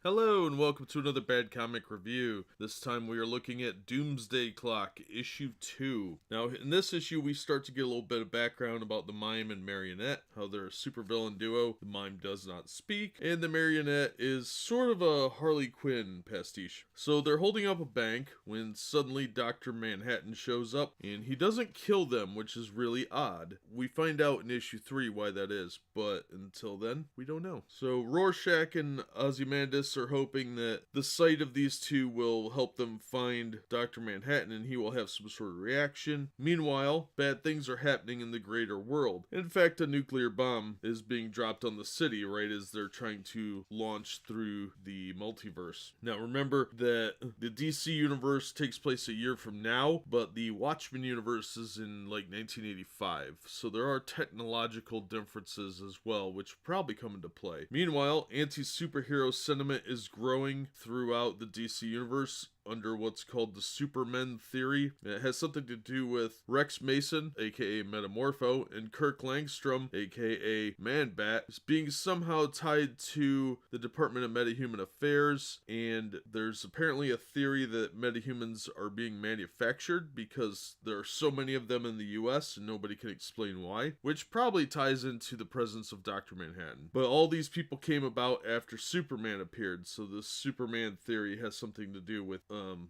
Hello and welcome to another Bad Comic Review. This time we are looking at Doomsday Clock, issue 2. Now in this issue we start to get a little bit of background about the Mime and Marionette, how they're a supervillain duo, the Mime does not speak, and the Marionette is sort of a Harley Quinn pastiche. So they're holding up a bank when suddenly Dr. Manhattan shows up, and he doesn't kill them, which is really odd. We find out in issue 3 why that is, but until then, we don't know. So Rorschach and Ozymandis are hoping that the sight of these two will help them find Dr. Manhattan and he will have some sort of reaction. Meanwhile, bad things are happening in the greater world. In fact, a nuclear bomb is being dropped on the city right as they're trying to launch through the multiverse. Now remember that the DC universe takes place a year from now, but the Watchmen universe is in like 1985, so there are technological differences as well, which probably come into play. Meanwhile, anti-superhero sentiment is growing throughout the DC universe under what's called the Supermen theory. It has something to do with Rex Mason, aka Metamorpho, and Kirk Langstrom, aka Man-Bat, being somehow tied to the Department of Metahuman Affairs, and there's apparently a theory that metahumans are being manufactured because there are so many of them in the US and nobody can explain why, which probably ties into the presence of Dr. Manhattan. But all these people came about after Superman appeared, so the Superman theory has something to do with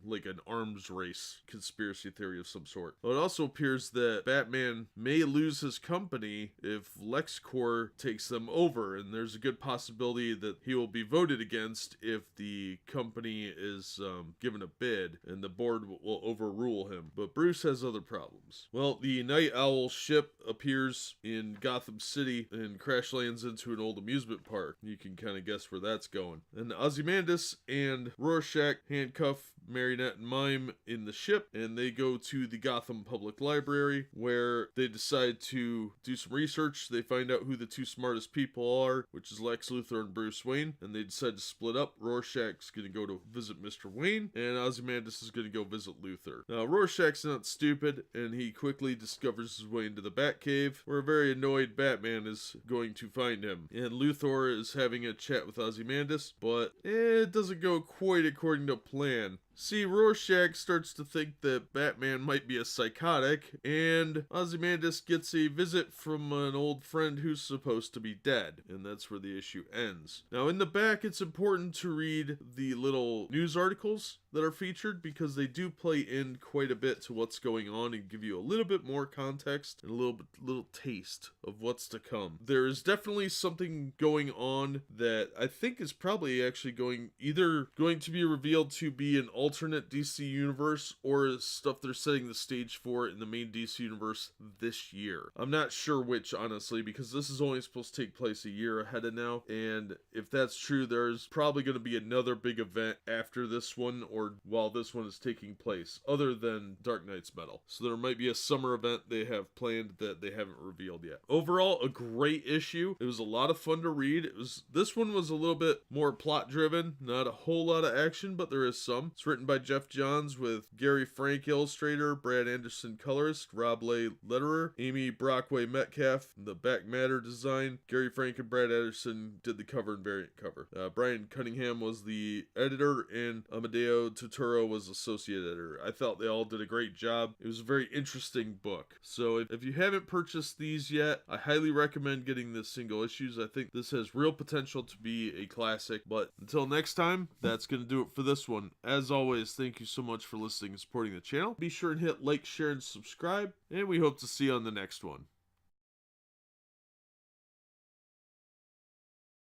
like an arms race conspiracy theory of some sort. Well, it also appears that Batman may lose his company if LexCorp takes them over, and there's a good possibility that he will be voted against if the company is given a bid, and the board will overrule him. But Bruce has other problems. Well, the Night Owl ship appears in Gotham City and crash lands into an old amusement park. You can kind of guess where that's going. And Ozymandias and Rorschach handcuff Marionette and Mime in the ship, and they go to the Gotham Public Library where they decide to do some research. They find out who the two smartest people are, which is Lex Luthor and Bruce Wayne, and they decide to split up. Rorschach's going to go to visit Mr. Wayne, and Ozymandias is going to go visit Luthor. Now, Rorschach's not stupid, and he quickly discovers his way into the Batcave, where a very annoyed Batman is going to find him. And Luthor is having a chat with Ozymandias, but it doesn't go quite according to plan. See, Rorschach starts to think that Batman might be a psychotic, and Ozymandias gets a visit from an old friend who's supposed to be dead, and that's where the issue ends. Now, in the back, it's important to read the little news articles that are featured because they do play in quite a bit to what's going on and give you a little bit more context and a little taste of what's to come. There is definitely something going on that I think is probably actually going to be revealed to be an alternate DC universe or stuff they're setting the stage for in the main DC universe this year. I'm not sure which, honestly, because this is only supposed to take place a year ahead of now, and if that's true, there's probably going to be another big event after this one or while this one is taking place, other than Dark Knight's Metal. So there might be a summer event they have planned that they haven't revealed yet. Overall, a great issue. It was a lot of fun to read. This one was a little bit more plot driven, not a whole lot of action, but there is some. It's written by Jeff Johns with Gary Frank illustrator, Brad Anderson colorist, Rob Lay letterer, Amy Brockway Metcalf the back matter design. Gary Frank and Brad Anderson did the cover and variant cover. Brian Cunningham was the editor, and Amadeo Totoro was associate editor. I thought they all did a great job. It was a very interesting book. So if you haven't purchased these yet, I highly recommend getting the single issues. I think this has real potential to be a classic. But until next time, that's going to do it for this one. As always, thank you so much for listening and supporting the channel. Be sure and hit like, share, and subscribe, and we hope to see you on the next one.